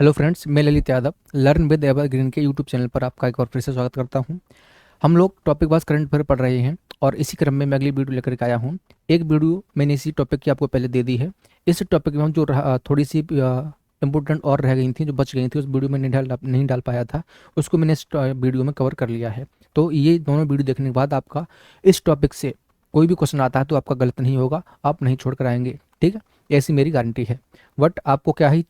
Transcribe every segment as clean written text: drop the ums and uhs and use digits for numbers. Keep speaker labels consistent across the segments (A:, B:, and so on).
A: Hello friends, मैं Lalit Yadav learn with evergreen के YouTube channel पर आपका एक बार फिर से स्वागत करता हूं। हम लोग टॉपिक वाइज करंट अफेयर पढ़ रहे हैं और इसी क्रम में मैं अगली वीडियो लेकर के आया हूं। एक वीडियो मैंने इसी टॉपिक की आपको पहले दे दी है। इस टॉपिक में हम जो थोड़ी सी इंपॉर्टेंट और रह गई थी, जो बच गई थी, उस वीडियो में नहीं डाल पाया था, उसको मैंने इस वीडियो में कवर कर लिया है। तो ये दोनों वीडियो देखने के बाद आपका इस टॉपिक से कोई भी क्वेश्चन आता है तो आपका गलत नहीं होगा, आप नहीं छोड़ कर आएंगे। ठीक है, ऐसी मेरी गारंटी है। बट आपको क्या ही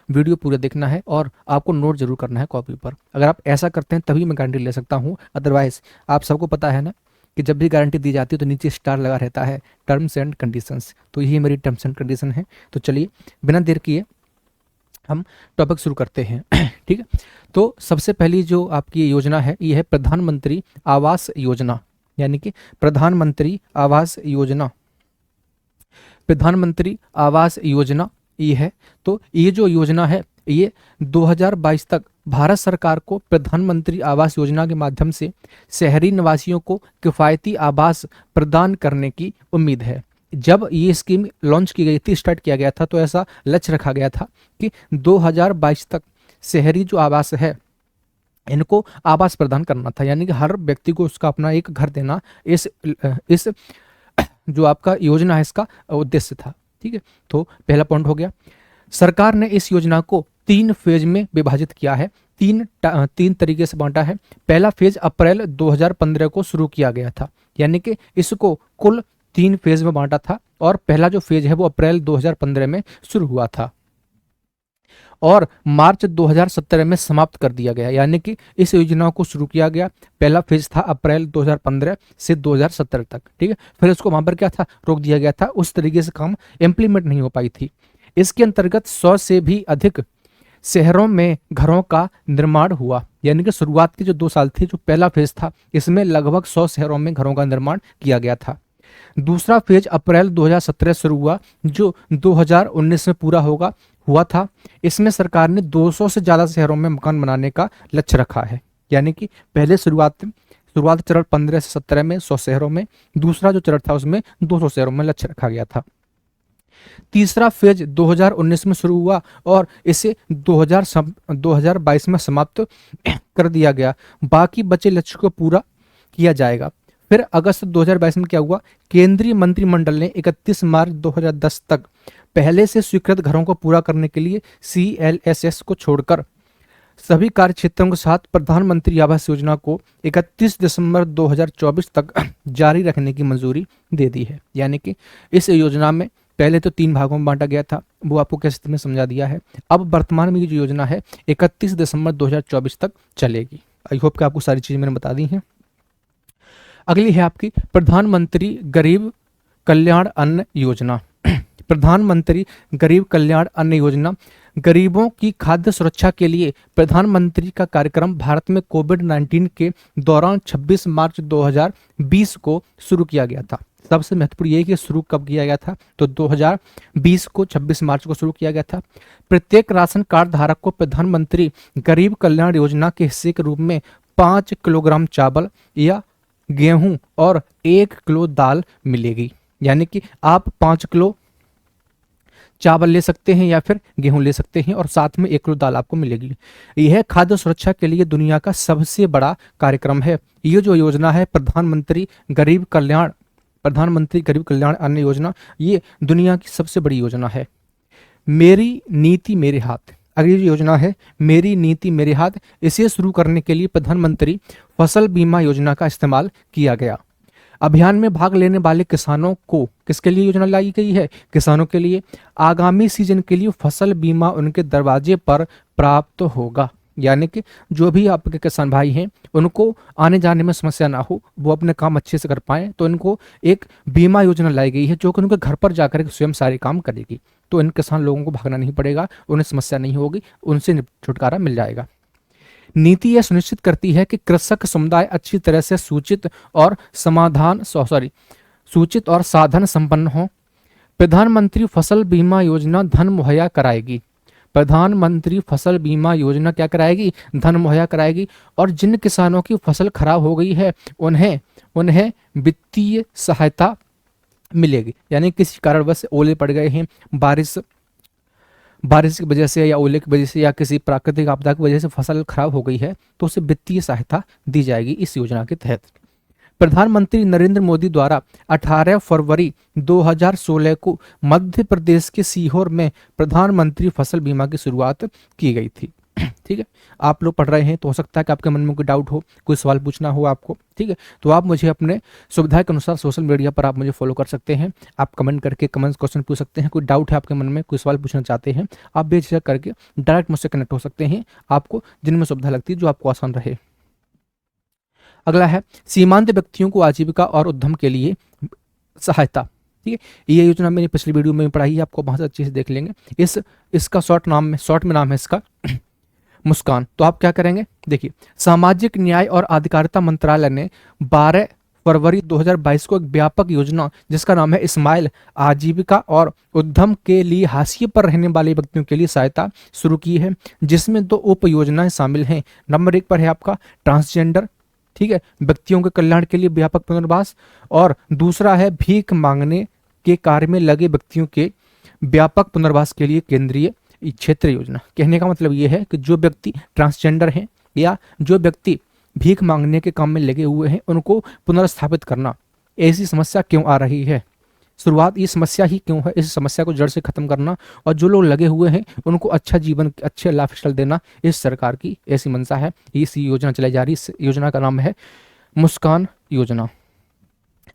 A: वीडियो पूरा देखना है और आपको नोट जरूर करना है कॉपी पर। अगर आप ऐसा करते हैं तभी मैं गारंटी ले सकता हूँ, अदरवाइज आप सबको पता है ना कि जब भी गारंटी दी जाती है तो नीचे स्टार लगा रहता है, टर्म्स एंड कंडीशंस। तो यही मेरी टर्म्स एंड कंडीशन है। तो चलिए बिना देर किए हम टॉपिक शुरू करते हैं। ठीक है, तो सबसे पहली जो आपकी योजना है ये है प्रधानमंत्री आवास योजना, यानी कि प्रधानमंत्री आवास योजना। प्रधानमंत्री आवास योजना ये है। तो ये जो योजना है ये 2022 तक भारत सरकार को प्रधानमंत्री आवास योजना के माध्यम से शहरी निवासियों को किफ़ायती आवास प्रदान करने की उम्मीद है। जब ये स्कीम लॉन्च की गई थी, स्टार्ट किया गया था, तो ऐसा लक्ष्य रखा गया था कि 2022 तक शहरी जो आवास है इनको आवास प्रदान करना था, यानी कि हर व्यक्ति को उसका अपना एक घर देना इस जो आपका योजना है इसका उद्देश्य था। ठीक है, तो पहला पॉइंट हो गया। सरकार ने इस योजना को 3 फेज में विभाजित किया है, तीन तरीके से बांटा है। पहला फेज अप्रैल 2015 को शुरू किया गया था, यानी कि इसको कुल 3 फेज में बांटा था और पहला जो फेज है वो अप्रैल 2015 में शुरू हुआ था और मार्च 2017 में समाप्त कर दिया गया, यानी कि इस योजना को शुरू किया गया। पहला फेज था अप्रैल 2015 से 2017 तक। ठीक है, फिर उसको वहां पर क्या था, रोक दिया गया था। उस तरीके से काम इम्प्लीमेंट नहीं हो पाई थी। इसके अंतर्गत 100 से भी अधिक शहरों में घरों का निर्माण हुआ, यानी कि शुरुआत के जो 2 साल थे, जो पहला फेज था, इसमें लगभग 100 शहरों में घरों का निर्माण किया गया था। दूसरा फेज अप्रैल 2017 शुरू हुआ, जो 2019 में पूरा हुआ था। इसमें सरकार ने 200 से ज्यादा शहरों में मकान बनाने का लक्ष्य रखा है, यानी कि पहले शुरुआत चरण 15 से 17 में 100 शहरों में, दूसरा जो चरण था उसमें 200 शहरों में लक्ष्य रखा गया था। तीसरा फेज 2019 में शुरू हुआ और इसे 2022 में समाप्त कर दिया गया। बाकी बचे लक्ष्य को पूरा किया जाएगा। फिर अगस्त 2022 में क्या हुआ, केंद्रीय मंत्रिमंडल ने 31 मार्च 2010 तक पहले से स्वीकृत घरों को पूरा करने के लिए CLSS को छोड़कर सभी कार्य क्षेत्रों के साथ प्रधानमंत्री आवास योजना को 31 दिसंबर 2024 तक जारी रखने की मंजूरी दे दी है। यानी कि इस योजना में पहले तो 3 भागों में बांटा गया था, वो आपको कैसे में समझा दिया है। अब वर्तमान में ये जो योजना है 31 दिसंबर 2024 तक चलेगी। आई होप कि आपको सारी चीजें मैंने बता दी हैं। अगली है आपकी प्रधानमंत्री गरीब कल्याण अन्न योजना। प्रधानमंत्री गरीब कल्याण अन्न योजना गरीबों की खाद्य सुरक्षा के लिए प्रधानमंत्री का कार्यक्रम भारत में कोविड-19 के दौरान 26 मार्च 2020 को शुरू किया गया था। सबसे महत्वपूर्ण यह कि शुरू कब किया गया था, तो 2020 को 26 मार्च को शुरू किया गया था। प्रत्येक राशन कार्ड धारक को प्रधानमंत्री गरीब कल्याण योजना के हिस्से के रूप में 5 किलोग्राम चावल या गेहूं और 1 किलो दाल मिलेगी, यानी कि आप 5 किलो चावल ले सकते हैं या फिर गेहूं ले सकते हैं और साथ में 1 किलो दाल आपको मिलेगी। यह खाद्य सुरक्षा के लिए दुनिया का सबसे बड़ा कार्यक्रम है। ये जो योजना है प्रधानमंत्री गरीब कल्याण अन्न योजना, ये दुनिया की सबसे बड़ी योजना है। मेरी नीति मेरे हाथ, अगली जो योजना है मेरी नीति मेरे हाथ, इसे शुरू करने के लिए प्रधानमंत्री फसल बीमा योजना का इस्तेमाल किया गया। अभियान में भाग लेने वाले किसानों को किसके लिए योजना लाई गई है, किसानों के लिए। आगामी सीजन के लिए फसल बीमा उनके दरवाजे पर प्राप्त होगा, यानी कि जो भी आपके किसान भाई हैं उनको आने जाने में समस्या ना हो, वो अपने काम अच्छे से कर पाएं, तो इनको एक बीमा योजना लाई गई है जो कि उनके घर पर जाकर के स्वयं सारे काम करेगी। तो इन किसान लोगों को भागना नहीं पड़ेगा, उन्हें समस्या नहीं होगी, उनसे छुटकारा मिल जाएगा। नीति यह सुनिश्चित करती है कि कृषक समुदाय अच्छी तरह से सूचित और साधन संपन्न हो। प्रधानमंत्री फसल बीमा योजना धन मुहैया कराएगी। प्रधानमंत्री फसल बीमा योजना क्या कराएगी, धन मुहैया कराएगी। और जिन किसानों की फसल खराब हो गई है उन्हें वित्तीय सहायता मिलेगी, यानी किसी कारणवश ओले पड़ गए हैं, बारिश की वजह से या ओले की वजह से या किसी प्राकृतिक आपदा की वजह से फसल खराब हो गई है तो उसे वित्तीय सहायता दी जाएगी इस योजना के तहत। प्रधानमंत्री नरेंद्र मोदी द्वारा 18 फरवरी 2016 को मध्य प्रदेश के सीहोर में प्रधानमंत्री फसल बीमा की शुरुआत की गई थी। ठीक है, आप लोग पढ़ रहे हैं तो हो सकता है कि आपके मन में कोई डाउट हो, कोई सवाल पूछना हो आपको। ठीक है, तो आप मुझे अपने सुविधा के अनुसार सोशल मीडिया पर आप मुझे फॉलो कर सकते हैं। आप कमेंट करके कमेंट्स क्वेश्चन पूछ सकते हैं। कोई डाउट है आपके मन में, कोई सवाल पूछना चाहते हैं, आप बेझिझक करके डायरेक्ट मुझसे कनेक्ट हो सकते हैं, आपको जिनमें सुविधा लगती है, जो आपको आसान रहे। अगला है सीमांत व्यक्तियों को आजीविका और उद्यम के लिए सहायता। ठीक है, ये योजना मैंने पिछली वीडियो में पढ़ाई है, आपको बहुत अच्छे से देख लेंगे। इसका शॉर्ट में नाम है इसका मुस्कान। तो आप क्या करेंगे, देखिए, सामाजिक न्याय और अधिकारिता मंत्रालय ने 12 फरवरी 2022 को एक व्यापक योजना जिसका नाम है स्माइल आजीविका और उद्यम के लिए हाशिए पर रहने वाले व्यक्तियों के लिए सहायता शुरू की है, जिसमें 2 उप योजनाएं शामिल हैं। नंबर 1 पर है आपका ट्रांसजेंडर, ठीक है, व्यक्तियों के कल्याण के लिए व्यापक पुनर्वास, और दूसरा है भीख मांगने के कार्य में लगे व्यक्तियों के व्यापक पुनर्वास के लिए केंद्रीय क्षेत्र योजना। कहने का मतलब ये है कि जो व्यक्ति ट्रांसजेंडर हैं या जो व्यक्ति भीख मांगने के काम में लगे हुए हैं उनको पुनर्स्थापित करना। ऐसी समस्या क्यों आ रही है, शुरुआत ये समस्या ही क्यों है, इस समस्या को जड़ से खत्म करना और जो लोग लगे हुए हैं उनको अच्छा जीवन, अच्छे लाइफस्टाइल देना, इस सरकार की ऐसी मंशा है। इस योजना चलाई जा रही, इस योजना का नाम है मुस्कान योजना।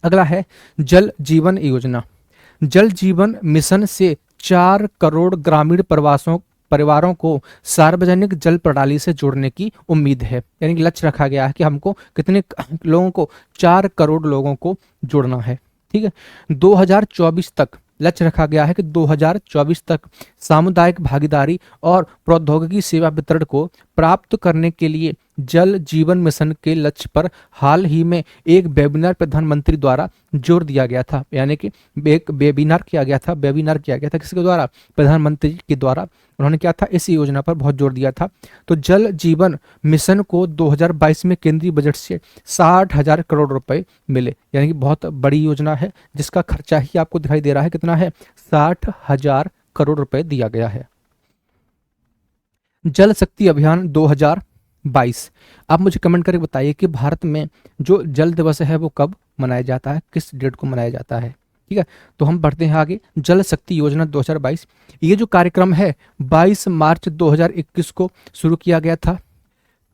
A: अगला है जल जीवन योजना। जल जीवन मिशन से 4 करोड़ ग्रामीण परिवारों को सार्वजनिक जल प्रणाली से जोड़ने की उम्मीद है। यानी कि लक्ष्य रखा गया है कि हमको कितने लोगों को, 4 करोड़ लोगों को जोड़ना है। ठीक है, 2024 तक लक्ष्य रखा गया है कि 2024 तक सामुदायिक भागीदारी और प्रौद्योगिकी सेवा वितरण को प्राप्त करने के लिए जल जीवन मिशन के लक्ष्य पर हाल ही में एक वेबिनार प्रधानमंत्री द्वारा जोर दिया गया था। यानी कि एक वेबिनार किया गया था किसके द्वारा, प्रधानमंत्री के द्वारा। उन्होंने क्या था, इस योजना पर बहुत जोर दिया था। तो जल जीवन मिशन को 2022 में केंद्रीय बजट से 60,000 करोड़ रुपए मिले। यानी कि बहुत बड़ी योजना है जिसका खर्चा ही आपको दिखाई दे रहा है कितना है, 60,000 करोड़ रुपए दिया गया है। जल शक्ति अभियान 2022, आप मुझे कमेंट करके बताइए कि भारत में जो जल दिवस है वो कब मनाया जाता है, किस डेट को मनाया जाता है। ठीक है, तो हम बढ़ते हैं आगे। जल शक्ति योजना 2022, ये जो कार्यक्रम है 22 मार्च 2021 को शुरू किया गया था।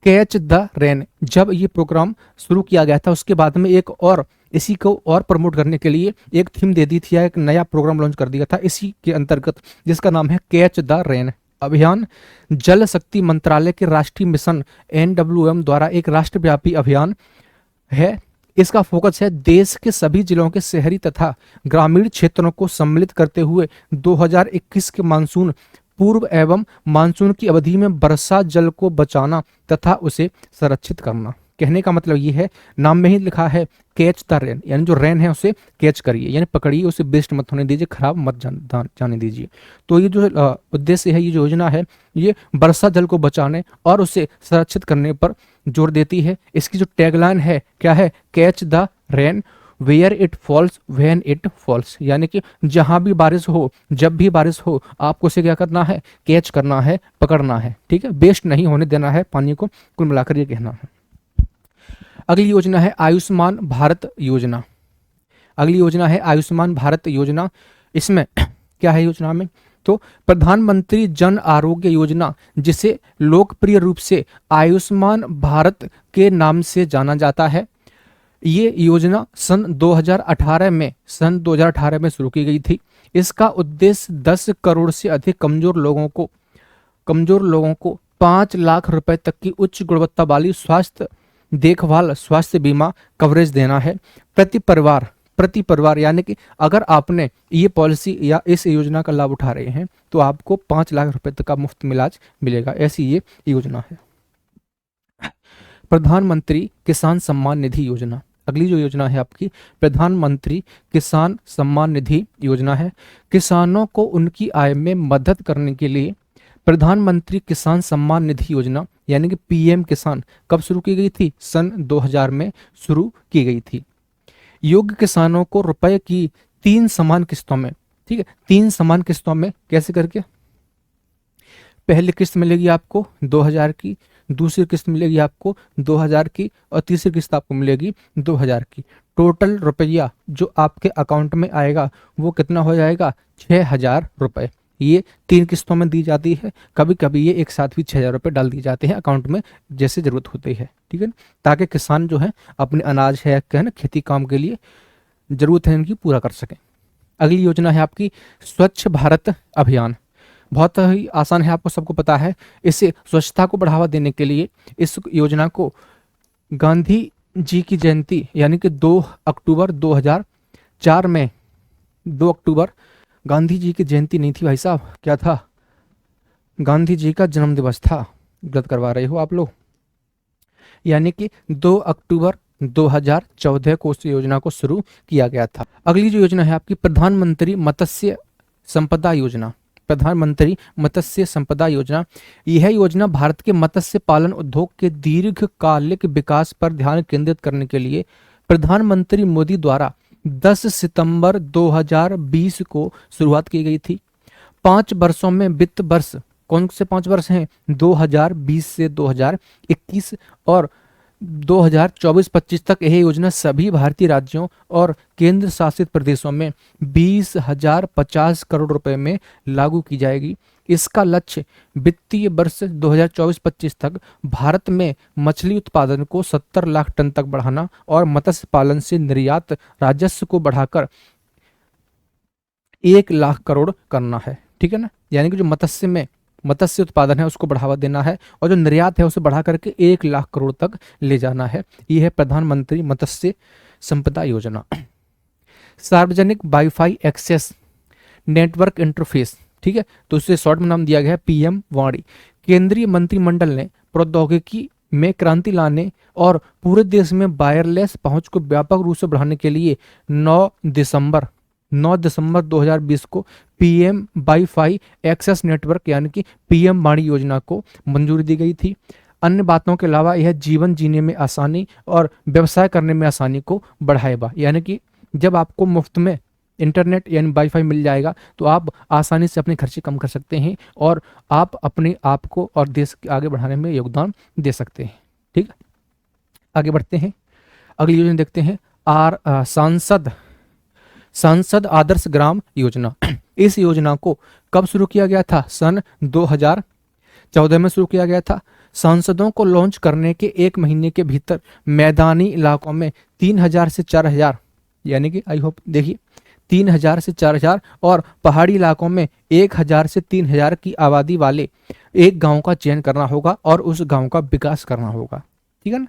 A: कैच द रेन, जब ये प्रोग्राम शुरू किया गया था उसके बाद में एक और इसी को और प्रमोट करने के लिए एक थीम दे दी थी या एक नया प्रोग्राम लॉन्च कर दिया था इसी के अंतर्गत, जिसका नाम है कैच द रेन अभियान। जल शक्ति मंत्रालय के राष्ट्रीय मिशन NWM द्वारा एक राष्ट्रव्यापी अभियान है। इसका फोकस है देश के सभी जिलों के शहरी तथा ग्रामीण क्षेत्रों को सम्मिलित करते हुए 2021 के मानसून पूर्व एवं मानसून की अवधि में वर्षा जल को बचाना तथा उसे संरक्षित करना। कहने का मतलब ये है, नाम में ही लिखा है कैच द रेन, यानी जो रेन है उसे कैच करिए, यानी पकड़िए, उसे वेस्ट मत होने दीजिए, खराब मत जाने दीजिए। तो ये जो उद्देश्य है, ये जो योजना है, ये वर्षा जल को बचाने और उसे संरक्षित करने पर जोर देती है। इसकी जो टैगलाइन है क्या है, catch the rain where it falls when it falls, यानी कि जहां भी बारिश हो, जब भी बारिश हो, आपको उसे क्या करना है, कैच करना है, पकड़ना है। ठीक है, वेस्ट नहीं होने देना है पानी को, कुल मिलाकर ये कहना है। अगली योजना है आयुष्मान भारत योजना। इसमें क्या है योजना में, तो प्रधानमंत्री जन आरोग्य योजना, जिसे लोकप्रिय रूप से आयुष्मान भारत के नाम से जाना जाता है। ये योजना सन 2018 में शुरू की गई थी। इसका उद्देश्य 10 करोड़ से अधिक कमजोर लोगों को 5 लाख रुपए तक की उच्च गुणवत्ता वाली स्वास्थ्य बीमा कवरेज देना है प्रति परिवार। यानी कि अगर आपने ये पॉलिसी या इस योजना का लाभ उठा रहे हैं तो आपको 5 लाख रुपए तक का मुफ्त इलाज मिलेगा, ऐसी ये योजना है। प्रधानमंत्री किसान सम्मान निधि योजना, अगली जो योजना है आपकी प्रधानमंत्री किसान सम्मान निधि योजना है। किसानों को उनकी आय में मदद करने के लिए प्रधानमंत्री किसान सम्मान निधि योजना यानी कि PM किसान कब शुरू की गई थी, सन 2000 में शुरू की गई थी। योग्य किसानों को रुपए की 3 समान किस्तों में, ठीक है, 3 समान किस्तों में कैसे करके पहली किस्त मिलेगी आपको 2,000 की, दूसरी किस्त मिलेगी आपको 2,000 की और तीसरी किस्त आपको मिलेगी 2,000 की। टोटल रुपया जो आपके अकाउंट में आएगा वो कितना हो जाएगा? 6,000 रुपये। ये 3 किस्तों में दी जाती है, कभी कभी ये एक साथ भी 6,000 रुपये डाल दिए जाते हैं अकाउंट में जैसे ज़रूरत होती है, ठीक है ना, ताकि किसान जो है अपने अनाज है क्या है ना खेती काम के लिए ज़रूरत है इनकी पूरा कर सकें। अगली योजना है आपकी स्वच्छ भारत अभियान। बहुत ही आसान है, आपको सबको पता है। इसे स्वच्छता को बढ़ावा देने के लिए इस योजना को गांधी जी की जयंती यानी कि 2 अक्टूबर 2004 में, 2 अक्टूबर गांधी जी की जयंती नहीं थी भाई साहब, क्या था? गांधी जी का जन्म दिवस था, गलत करवा रहे हो आप लोग। यानी कि 2 अक्टूबर 2014 को उस योजना को शुरू किया गया था। अगली जो योजना है आपकी प्रधानमंत्री मत्स्य संपदा योजना। प्रधानमंत्री मत्स्य संपदा योजना, यह योजना भारत के मत्स्य पालन उद्योग के दीर्घकालिक विकास पर ध्यान केंद्रित करने के लिए प्रधानमंत्री मोदी द्वारा 10 सितंबर 2020 को शुरुआत की गई थी। 5 वर्षों में वित्त वर्ष, कौन से 5 वर्ष हैं? 2020 से 2021 और 2024-25 तक यह योजना सभी भारतीय राज्यों और केंद्र शासित प्रदेशों में 20,050 करोड़ रुपए में लागू की जाएगी। इसका लक्ष्य वित्तीय वर्ष 2024-25 तक भारत में मछली उत्पादन को 70 लाख टन तक बढ़ाना और मत्स्य पालन से निर्यात राजस्व को बढ़ाकर 1 लाख करोड़ करना है, ठीक है ना। यानी कि जो मत्स्य उत्पादन है उसको बढ़ावा देना है और जो निर्यात है उसे बढ़ा करके 1 लाख करोड़ तक ले जाना है। यह है प्रधानमंत्री मत्स्य संपदा योजना। सार्वजनिक वाईफाई एक्सेस नेटवर्क इंटरफेस, ठीक है, तो उसे शॉर्ट में नाम दिया गया है पीएम वाणी। केंद्रीय मंत्रिमंडल ने प्रौद्योगिकी में क्रांति लाने और पूरे देश में वायरलेस पहुंच को व्यापक रूप से बढ़ाने के लिए 9 दिसंबर 2020 को पीएम वाईफाई एक्सेस नेटवर्क यानी कि पीएम वाणी योजना को मंजूरी दी गई थी। अन्य बातों के अलावा यह जीवन जीने में आसानी और व्यवसाय करने में आसानी को बढ़ाएगा। यानी कि जब आपको मुफ्त में इंटरनेट यानी वाईफाई मिल जाएगा तो आप आसानी से अपने खर्चे कम कर सकते हैं और आप अपने आप को और देश के आगे बढ़ाने में योगदान दे सकते हैं। ठीक है, आगे बढ़ते हैं, अगली योजना देखते हैं। सांसद आदर्श ग्राम योजना। इस योजना को कब शुरू किया गया था? सन 2014 में शुरू किया गया था। सांसदों को लॉन्च करने के 1 महीने के भीतर मैदानी इलाकों में 3,000 से 4,000, यानी कि आई होप देखिए 3,000 से 4,000 और पहाड़ी इलाकों में 1,000 से 3,000 की आबादी वाले एक गांव का चयन करना होगा और उस गांव का विकास करना होगा। ठीक है ना,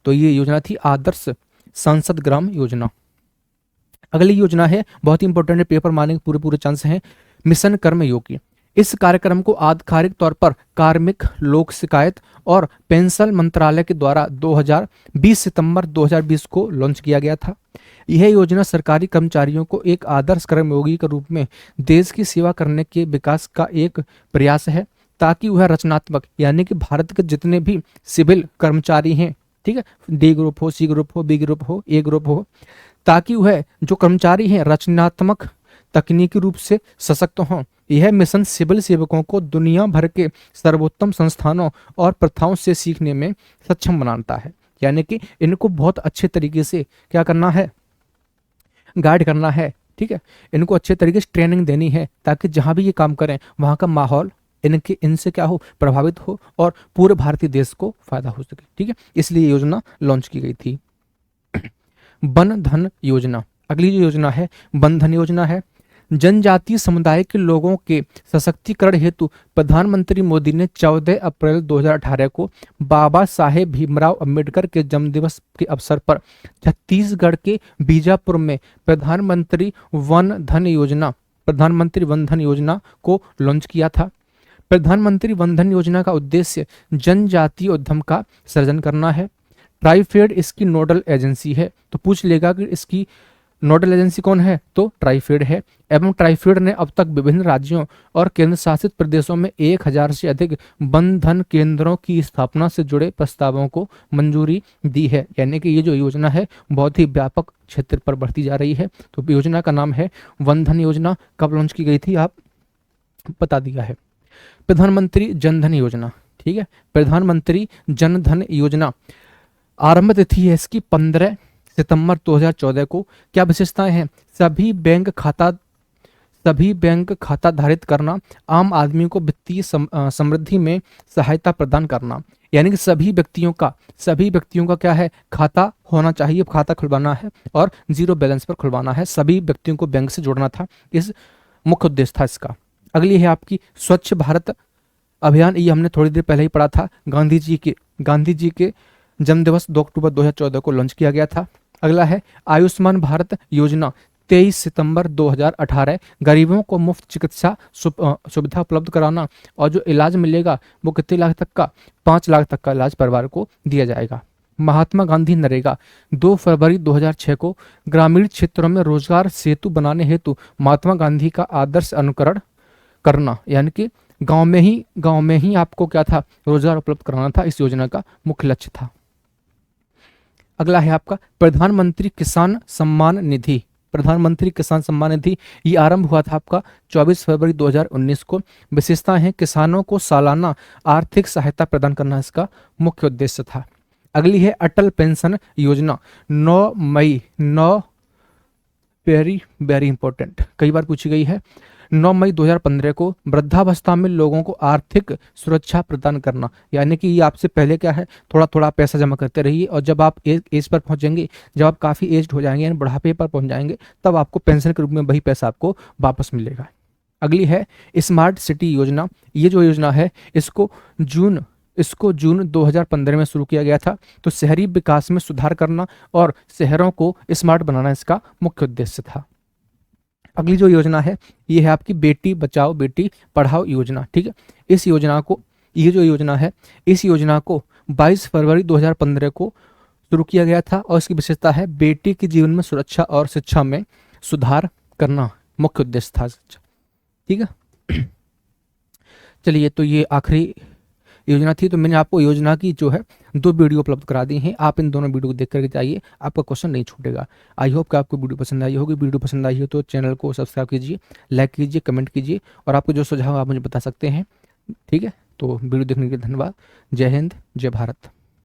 A: तो ये योजना थी आदर्श सांसद ग्राम योजना। अगली योजना है, बहुत ही इंपॉर्टेंट है, पेपर मारने के पूरे चांस हैं, मिशन कर्मयोगी। इस कार्यक्रम को आधिकारिक तौर पर कार्मिक लोक शिकायत और पेंशन मंत्रालय के द्वारा 2020 सितंबर 2020 को लॉन्च किया गया था। यह योजना सरकारी कर्मचारियों को एक आदर्श कर्मयोगी के रूप में देश की सेवा करने के विकास का एक प्रयास है, ताकि वह रचनात्मक यानी कि भारत के जितने भी सिविल कर्मचारी हैं, ठीक है, डी ग्रुप हो, सी ग्रुप हो, बी ग्रुप हो, ए ग्रुप हो, ताकि वह जो कर्मचारी हैं रचनात्मक तकनीकी रूप से सशक्त हों। यह मिशन सिविल सेवकों को दुनिया भर के सर्वोत्तम संस्थानों और प्रथाओं से सीखने में सक्षम बनाता है। यानी कि इनको बहुत अच्छे तरीके से क्या करना है, गाइड करना है। ठीक है, इनको अच्छे तरीके से ट्रेनिंग देनी है ताकि जहां भी ये काम करें वहां का माहौल इनसे क्या हो, प्रभावित हो और पूरे भारतीय देश को फायदा हो सके। ठीक है, इसलिए योजना लॉन्च की गई थी। वन धन योजना, अगली जो योजना है वन धन योजना है। जनजातीय समुदाय के लोगों के सशक्तिकरण हेतु प्रधानमंत्री मोदी ने 14 अप्रैल 2018 को बाबा साहेब भीमराव अंबेडकर के जन्मदिवस के अवसर पर छत्तीसगढ़ के बीजापुर में प्रधानमंत्री वन धन योजना को लॉन्च किया था। प्रधानमंत्री वन धन योजना का उद्देश्य जनजातीय उद्यम का सृजन करना है। ट्राइफेड इसकी नोडल एजेंसी है, तो पूछ लेगा कि इसकी नोडल एजेंसी कौन है, तो ट्राइफेड है। एवं ट्राइफेड ने अब तक विभिन्न राज्यों और केंद्र शासित प्रदेशों में 1,000 से अधिक वन धन केंद्रों की स्थापना से जुड़े प्रस्तावों को मंजूरी दी है। यानी कि ये जो योजना है बहुत ही व्यापक क्षेत्र पर बढ़ती जा रही है। तो योजना का नाम है वन धन योजना। कब लॉन्च की गई थी आप बता दिया है। प्रधानमंत्री जन धन योजना, ठीक है, प्रधानमंत्री जन धन योजना आरंभ तिथि है इसकी 15 सितंबर 2014 को। क्या विशेषताएं हैं? सभी बैंक खाता धारित करना, आम आदमी को वित्तीय समृद्धि में सहायता प्रदान करना, यानी कि सभी व्यक्तियों का क्या है, खाता होना चाहिए, खाता खुलवाना है और जीरो बैलेंस पर खुलवाना है, सभी व्यक्तियों को बैंक से जोड़ना था, इस मुख्य उद्देश्य था इसका। अगली है आपकी स्वच्छ भारत अभियान, ये हमने थोड़ी देर पहले ही पढ़ा था, गांधी जी के जन्मदिवस 2 अक्टूबर 2014 को लॉन्च किया गया था। अगला है आयुष्मान भारत योजना, 23 सितंबर 2018, गरीबों को मुफ्त चिकित्सा सुविधा उपलब्ध कराना, और जो इलाज मिलेगा वो कितने लाख तक का, 5 लाख तक का इलाज परिवार को दिया जाएगा। महात्मा गांधी नरेगा, 2 फरवरी 2006 को ग्रामीण क्षेत्रों में रोजगार सेतु बनाने हेतु महात्मा गांधी का आदर्श अनुकरण करना, यानी कि गांव में ही आपको क्या था, रोजगार उपलब्ध कराना था, इस योजना का मुख्य लक्ष्य था। अगला है आपका प्रधानमंत्री किसान सम्मान निधि, ये आरंभ हुआ था आपका 24 फरवरी 2019 को। विशेषताएं हैं, किसानों को सालाना आर्थिक सहायता प्रदान करना इसका मुख्य उद्देश्य था। अगली है अटल पेंशन योजना, 9 वेरी वेरी इंपॉर्टेंट, कई बार पूछी गई है, 9 मई 2015 को वृद्धावस्था में लोगों को आर्थिक सुरक्षा प्रदान करना, यानी कि ये आपसे पहले क्या है, थोड़ा थोड़ा पैसा जमा करते रहिए और जब आप एज पर पहुंचेंगे, जब आप काफ़ी एज्ड हो जाएंगे यानी बुढ़ापे पर पहुंच जाएंगे, तब आपको पेंशन के रूप में वही पैसा आपको वापस मिलेगा। अगली है स्मार्ट सिटी योजना, ये जो योजना है इसको जून 2015 में शुरू किया गया था। तो शहरी विकास में सुधार करना और शहरों को स्मार्ट बनाना इसका मुख्य उद्देश्य था। अगली जो योजना है ये है आपकी बेटी बचाओ बेटी पढ़ाओ योजना, ठीक है। इस योजना को 22 फरवरी 2015 को शुरू किया गया था और इसकी विशेषता है बेटी के जीवन में सुरक्षा और शिक्षा में सुधार करना मुख्य उद्देश्य था, ठीक है। चलिए, तो ये आखिरी योजना थी। तो मैंने आपको योजना की जो है 2 वीडियो उपलब्ध करा दी हैं, आप इन दोनों वीडियो को देख करके जाइए, आपका क्वेश्चन नहीं छूटेगा। आई होप कि आपको वीडियो पसंद आई होगी। वीडियो पसंद आई हो तो चैनल को सब्सक्राइब कीजिए, लाइक कीजिए, कमेंट कीजिए और आपको जो सुझाव आप मुझे बता सकते हैं, ठीक है। तो वीडियो देखने के लिए धन्यवाद। जय हिंद, जय भारत।